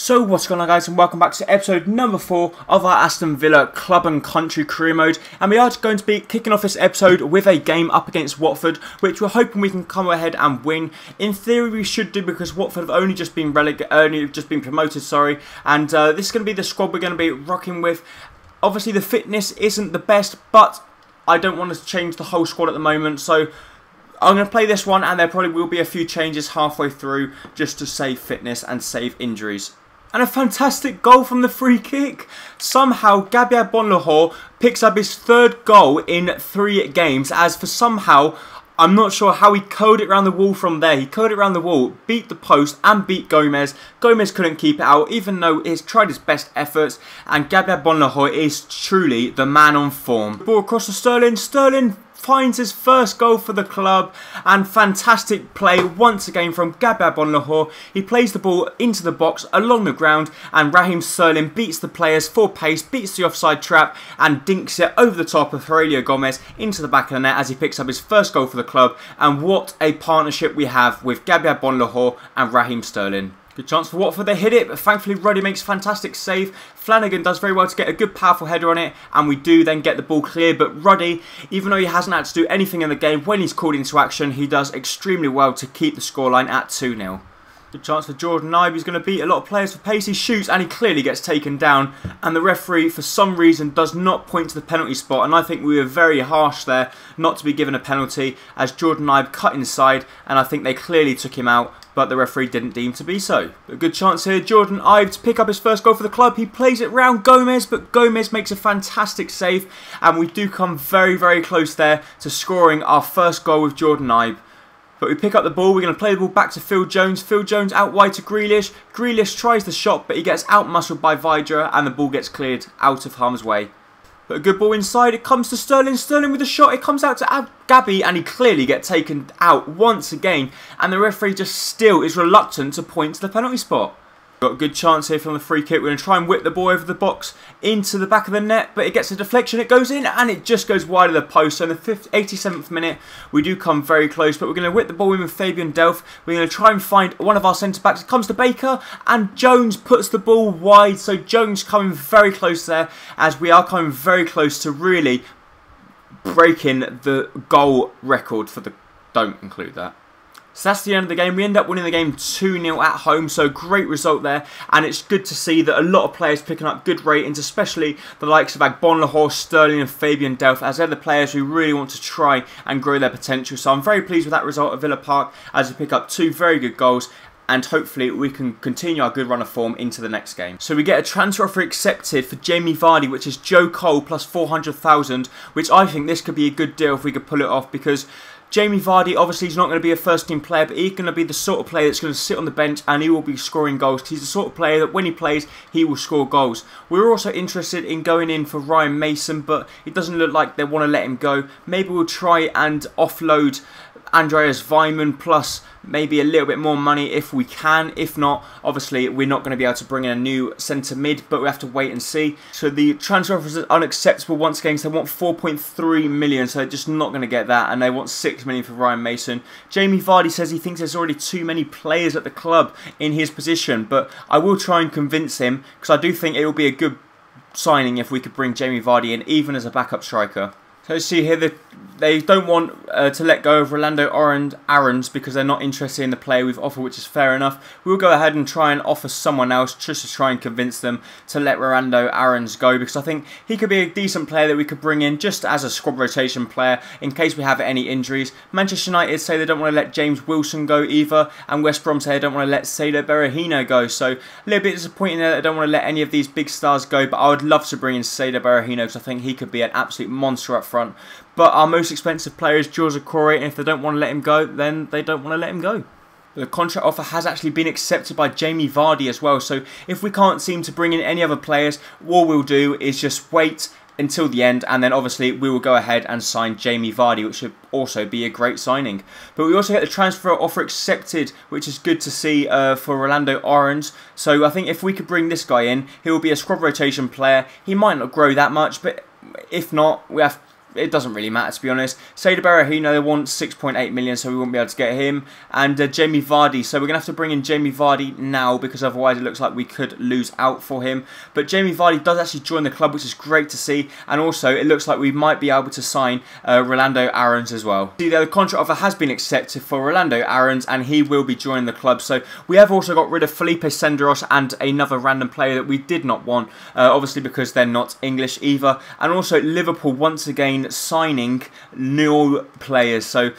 So what's going on, guys, and welcome back to episode number 4 of our Aston Villa Club and Country Career Mode, and we are going to be kicking off this episode with a game up against Watford, which we're hoping we can come ahead and win. In theory we should do, because Watford have only just been promoted, and this is going to be the squad we're going to be rocking with. Obviously the fitness isn't the best, but I don't want to change the whole squad at the moment, so I'm going to play this one, and there probably will be a few changes halfway through just to save fitness and save injuries. And a fantastic goal from the free kick. Somehow Gabriel Bonlahor picks up his 3rd goal in 3 games, as for somehow, I'm not sure how he curled it around the wall from there. He curled it around the wall, beat the post and beat Gomez. Gomez couldn't keep it out, even though he's tried his best efforts, and Gabriel Bonlahor is truly the man on form. Ball across to Sterling. Sterling finds his 1st goal for the club, and fantastic play once again from Gabriel Bonlahor. He plays the ball into the box along the ground, and Raheem Sterling beats the players for pace, beats the offside trap, and dinks it over the top of Aurelio Gomez into the back of the net as he picks up his 1st goal for the club. And what a partnership we have with Gabriel Bonlahor and Raheem Sterling. Good chance for Watford, they hit it, but thankfully Ruddy makes a fantastic save. Flanagan does very well to get a good powerful header on it, and we do then get the ball clear. But Ruddy, even though he hasn't had to do anything in the game, when he's called into action, he does extremely well to keep the scoreline at 2-0. Good chance for Jordan Ibe. He's going to beat a lot of players for pace. He shoots and he clearly gets taken down, and the referee for some reason does not point to the penalty spot, and I think we were very harsh there not to be given a penalty, as Jordan Ibe cut inside, and I think they clearly took him out, but the referee didn't deem to be so. A good chance here, Jordan Ibe to pick up his 1st goal for the club. He plays it round Gomez, but Gomez makes a fantastic save, and we do come very, very close there to scoring our 1st goal with Jordan Ibe. But we pick up the ball, we're going to play the ball back to Phil Jones. Phil Jones out wide to Grealish. Grealish tries the shot, but he gets out-muscled by Vydra, and the ball gets cleared out of harm's way. But a good ball inside, it comes to Sterling. Sterling with a shot, it comes out to Gabby, and he clearly gets taken out once again. And the referee just still is reluctant to point to the penalty spot. Got a good chance here from the free kick. We're going to try and whip the ball over the box into the back of the net, but it gets a deflection, it goes in, and it just goes wide of the post. So in the 87th minute, we do come very close, but we're going to whip the ball in with Fabian Delph. We're going to try and find one of our centre-backs. It comes to Baker, and Jones puts the ball wide. So Jones coming very close there, as we are coming very close to really breaking the goal record for the... Don't include that. So that's the end of the game. We end up winning the game 2-0 at home, so great result there. And it's good to see that a lot of players picking up good ratings, especially the likes of Bonlahor, Sterling and Fabian Delph, as they're the players who really want to try and grow their potential. So I'm very pleased with that result at Villa Park, as we pick up 2 very good goals, and hopefully we can continue our good run of form into the next game. So we get a transfer offer accepted for Jamie Vardy, which is Joe Cole plus 400,000, which I think this could be a good deal if we could pull it off, because Jamie Vardy, obviously he's not going to be a first team player, but he's going to be the sort of player that's going to sit on the bench and he will be scoring goals. He's the sort of player that when he plays, he will score goals. We're also interested in going in for Ryan Mason, but it doesn't look like they want to let him go. Maybe we'll try and offload Andreas Weimann plus maybe a little bit more money if we can. If not, obviously we're not going to be able to bring in a new centre mid, but we have to wait and see. So the transfer offer is unacceptable once again, so they want 4.3 million, so they're just not going to get that, and they want 6 million for Ryan Mason. Jamie Vardy says he thinks there's already too many players at the club in his position, but I will try and convince him, because I do think it will be a good signing if we could bring Jamie Vardy in, even as a backup striker. So let's see here, they don't want to let go of Rolando Aarons because they're not interested in the player we've offered, which is fair enough. We'll go ahead and try and offer someone else just to try and convince them to let Rolando Aarons go, because I think he could be a decent player that we could bring in just as a squad rotation player in case we have any injuries. Manchester United say they don't want to let James Wilson go either, and West Brom say they don't want to let Cedar Berahino go. So a little bit disappointing that they don't want to let any of these big stars go, but I would love to bring in Cedar Berahino because I think he could be an absolute monster up front. But our most expensive player is George Okore, and if they don't want to let him go, then they don't want to let him go. The contract offer has actually been accepted by Jamie Vardy as well, so if we can't seem to bring in any other players, all we'll do is just wait until the end, and then obviously we will go ahead and sign Jamie Vardy, which should also be a great signing. But we also get the transfer offer accepted, which is good to see for Rolando Aarons. So I think if we could bring this guy in, he will be a squad rotation player. He might not grow that much, but if not, we have it doesn't really matter, to be honest. Seyda Berahino, they want 6.8 million, so we won't be able to get him. And Jamie Vardy, so we're going to have to bring in Jamie Vardy now, because otherwise it looks like we could lose out for him. But Jamie Vardy does actually join the club, which is great to see. And also, it looks like we might be able to sign Rolando Aarons as well. See, the contract offer has been accepted for Rolando Aarons, and he will be joining the club. So we have also got rid of Felipe Senderos and another random player that we did not want, obviously because they're not English either. And also Liverpool once again signing new players. So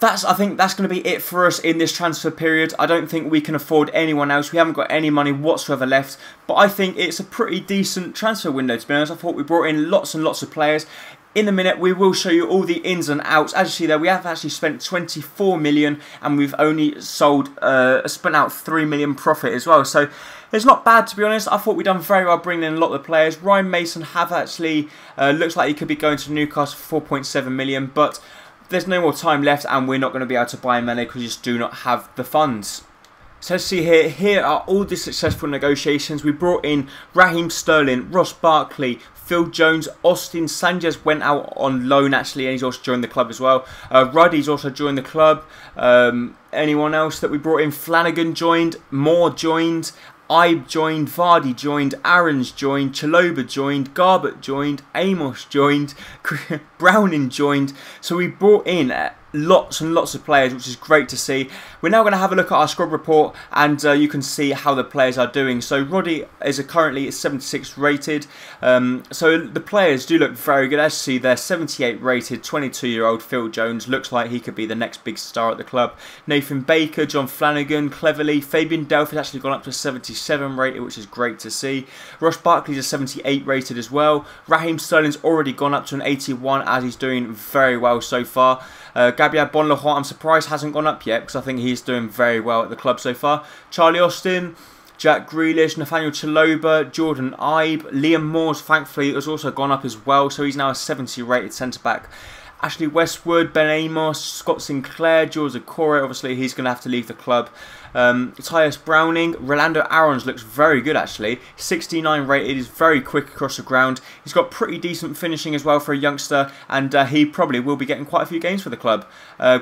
I think that's going to be it for us in this transfer period. I don't think we can afford anyone else. We haven't got any money whatsoever left. But I think it's a pretty decent transfer window, to be honest. I thought we brought in lots and lots of players. In a minute, we will show you all the ins and outs. As you see there, we have actually spent 24 million and we've only spent out 3 million profit as well. So it's not bad, to be honest. I thought we'd done very well bringing in a lot of the players. Ryan Mason have actually, looks like he could be going to Newcastle for 4.7 million, but there's no more time left and we're not going to be able to buy him because we just do not have the funds. So let's see here are all the successful negotiations. We brought in Raheem Sterling, Ross Barkley, Phil Jones, Austin Sanchez went out on loan actually, and he's also joined the club as well. Ruddy's also joined the club. Anyone else that we brought in? Flanagan joined, Moore joined, Ibe joined, Vardy joined, Aarons joined, Chalobah joined, Garbett joined, Amos joined, Browning joined. So we brought in lots and lots of players, which is great to see. We're now going to have a look at our squad report, and you can see how the players are doing. So Roddy is currently 76 rated. So the players do look very good. As you see, they're 78 rated. 22-year-old Phil Jones looks like he could be the next big star at the club. Nathan Baker, John Flanagan, Cleverly, Fabian Delph has actually gone up to 77 rated, which is great to see. Ross Barkley's a 78 rated as well. Raheem Sterling's already gone up to an 81, as he's doing very well so far. Gabriel Bonleroy, I'm surprised hasn't gone up yet, because I think he's doing very well at the club so far. Charlie Austin, Jack Grealish, Nathaniel Chalobah, Jordan Ibe, Liam Moores, thankfully, has also gone up as well, so he's now a 70 rated centre-back. Ashley Westwood, Ben Amos, Scott Sinclair, George Okore, obviously he's going to have to leave the club. Tyus Browning, Rolando Aarons looks very good actually. 69 rated, he's very quick across the ground. He's got pretty decent finishing as well for a youngster, and he probably will be getting quite a few games for the club.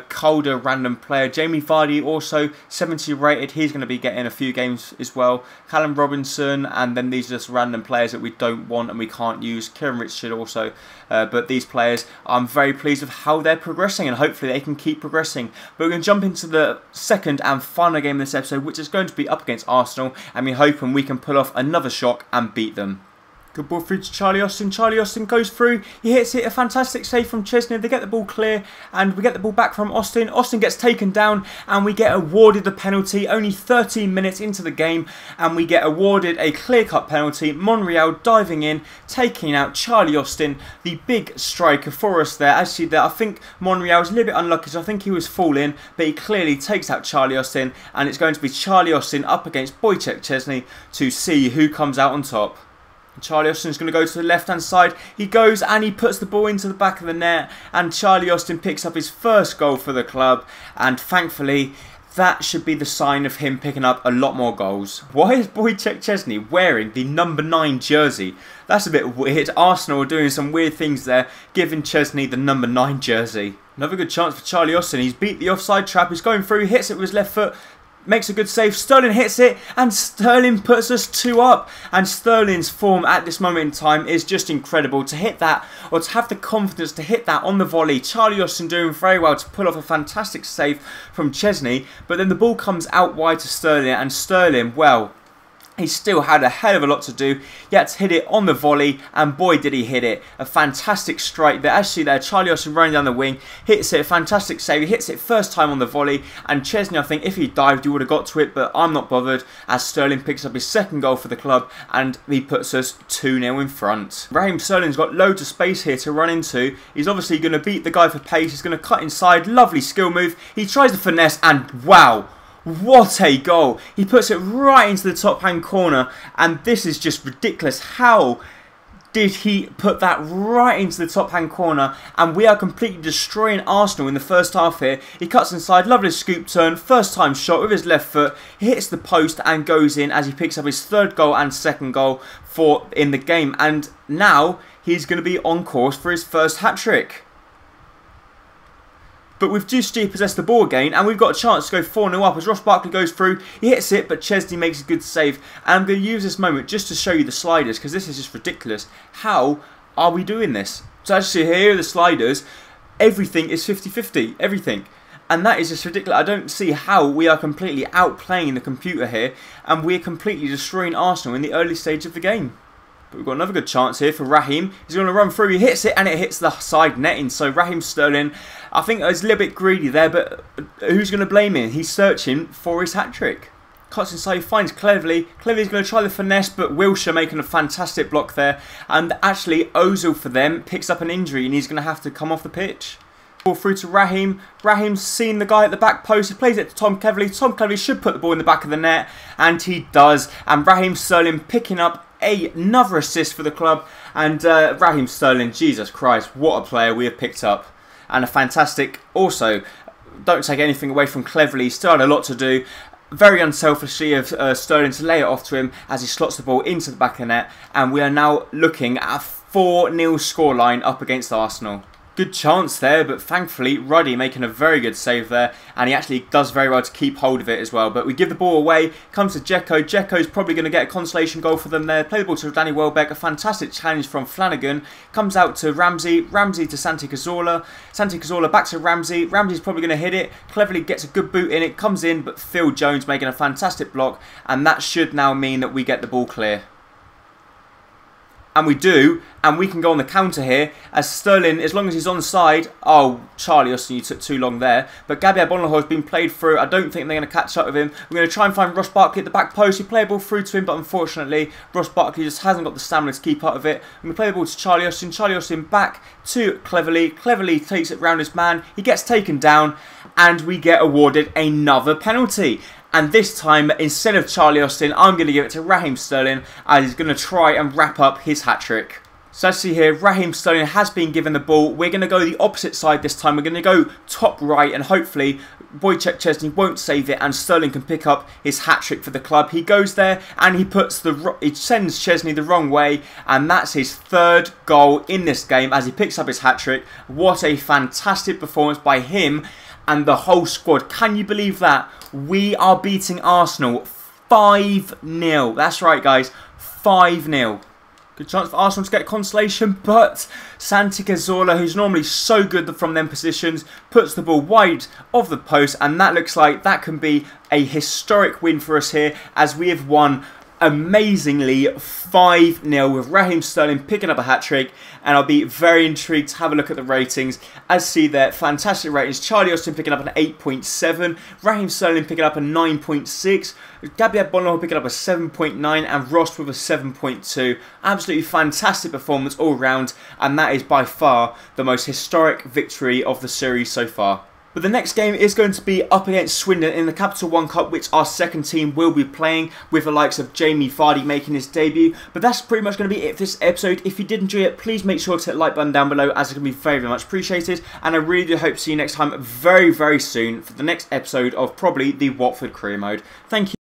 Calder, random player. Jamie Vardy also 70 rated, he's going to be getting a few games as well. Callum Robinson, and then these are just random players that we don't want and we can't use. Kieran Richard also, but these players, I'm very pleased with how they're progressing, and hopefully they can keep progressing. But we're going to jump into the second and final game of this episode, which is going to be up against Arsenal, and we're hoping we can pull off another shock and beat them. Good ball through to Charlie Austin. Charlie Austin goes through. He hits it. A fantastic save from Chesney. They get the ball clear and we get the ball back from Austin. Austin gets taken down and we get awarded the penalty. Only 13 minutes into the game and we get awarded a clear-cut penalty. Monreal diving in, taking out Charlie Austin, the big striker for us there. As you see there, I think Monreal was a little bit unlucky, so I think he was falling, but he clearly takes out Charlie Austin, and it's going to be Charlie Austin up against Wojciech Szczesny to see who comes out on top. Charlie Austin's going to go to the left-hand side. He goes and he puts the ball into the back of the net, and Charlie Austin picks up his first goal for the club, and thankfully that should be the sign of him picking up a lot more goals. Why is Wojciech Szczesny wearing the number 9 jersey? That's a bit weird. Arsenal are doing some weird things there, giving Szczesny the number 9 jersey. Another good chance for Charlie Austin. He's beat the offside trap. He's going through, hits it with his left foot. Makes a good save. Sterling hits it, and Sterling puts us 2 up. And Sterling's form at this moment in time is just incredible. To hit that, or to have the confidence to hit that on the volley. Charlie Austin doing very well to pull off a fantastic save from Szczesny. But then the ball comes out wide to Sterling, and Sterling, well, he still had a hell of a lot to do. He had to hit it on the volley, and boy did he hit it. A fantastic strike there. As you see there, Charlie Austin running down the wing, hits it, a fantastic save. He hits it first time on the volley, and Szczesny, I think if he dived, he would have got to it, but I'm not bothered, as Sterling picks up his second goal for the club, and he puts us 2-0 in front. Raheem Sterling's got loads of space here to run into. He's obviously going to beat the guy for pace. He's going to cut inside. Lovely skill move. He tries the finesse, and wow! What a goal! He puts it right into the top hand corner, and this is just ridiculous. How did he put that right into the top hand corner, and we are completely destroying Arsenal in the first half here. He cuts inside, lovely scoop turn, first time shot with his left foot, hits the post and goes in as he picks up his third goal and second goal in the game, and now he's going to be on course for his first hat-trick. But we've just possessed the ball again, and we've got a chance to go 4-0 up as Ross Barkley goes through. He hits it, but Chesney makes a good save. And I'm going to use this moment just to show you the sliders, because this is just ridiculous. How are we doing this? So as you see here, the sliders, everything is 50-50, everything. And that is just ridiculous. I don't see how we are completely outplaying the computer here, and we're completely destroying Arsenal in the early stage of the game. But we've got another good chance here for Raheem. He's going to run through, he hits it, and it hits the side netting. So Raheem Sterling, I think he's a little bit greedy there, but who's going to blame him? He's searching for his hat-trick. Cuts inside, finds Cleverley. Cleverley's going to try the finesse, but Wilshire making a fantastic block there. And actually, Ozil for them picks up an injury, and he's going to have to come off the pitch. Ball through to Raheem. Raheem's seen the guy at the back post. He plays it to Tom Cleverley. Tom Cleverley should put the ball in the back of the net, and he does. And Raheem Sterling picking up another assist for the club. And Raheem Sterling, Jesus Christ, what a player we have picked up. And a fantastic, also, don't take anything away from Cleverley. He still had a lot to do. Very unselfishly of Sterling to lay it off to him as he slots the ball into the back of the net. And we are now looking at a 4-0 scoreline up against Arsenal. Good chance there, but thankfully Ruddy making a very good save there, and he actually does very well to keep hold of it as well. But we give the ball away, comes to Dzeko. Dzeko's probably going to get a consolation goal for them there. Play the ball to Danny Welbeck, a fantastic challenge from Flanagan. Comes out to Ramsey, Ramsey to Santi Cazorla. Santi Cazorla back to Ramsey. Ramsey's probably going to hit it. Cleverly gets a good boot in, it comes in, but Phil Jones making a fantastic block, and that should now mean that we get the ball clear. And we do, and we can go on the counter here, as Sterling, as long as he's onside, oh, Charlie Austin, you took too long there, but Gabriel Bonneloh has been played through. I don't think they're going to catch up with him. We're going to try and find Ross Barkley at the back post. We play a ball through to him, but unfortunately, Ross Barkley just hasn't got the stamina to keep up with it. And we play the ball to Charlie Austin. Charlie Austin back to Cleverly. Cleverly takes it round his man. He gets taken down, and we get awarded another penalty. And this time, instead of Charlie Austin, I'm going to give it to Raheem Sterling, as he's going to try and wrap up his hat-trick. So as you see here, Raheem Sterling has been given the ball. We're going to go the opposite side this time. We're going to go top right, and hopefully Wojciech Szczesny won't save it, and Sterling can pick up his hat-trick for the club. He goes there, and he sends Szczesny the wrong way, and that's his third goal in this game as he picks up his hat-trick. What a fantastic performance by him and the whole squad. Can you believe that? We are beating Arsenal 5-0. That's right, guys. 5-0. Good chance for Arsenal to get consolation, but Santi Cazorla, who's normally so good from them positions, puts the ball wide of the post, and that looks like that can be a historic win for us here, as we have won amazingly 5-0 with Raheem Sterling picking up a hat-trick. And I'll be very intrigued to have a look at the ratings. As see there, fantastic ratings. Charlie Austin picking up an 8.7, Raheem Sterling picking up a 9.6, Gabriel Bonneloh picking up a 7.9, and Ross with a 7.2. Absolutely fantastic performance all round, and that is by far the most historic victory of the series so far. But the next game is going to be up against Swindon in the Capital One Cup, which our second team will be playing, with the likes of Jamie Vardy making his debut. But that's pretty much going to be it for this episode. If you did enjoy it, please make sure to hit the like button down below, as it's going to be very, very much appreciated. And I really do hope to see you next time very, very soon for the next episode of probably the Watford Career Mode. Thank you.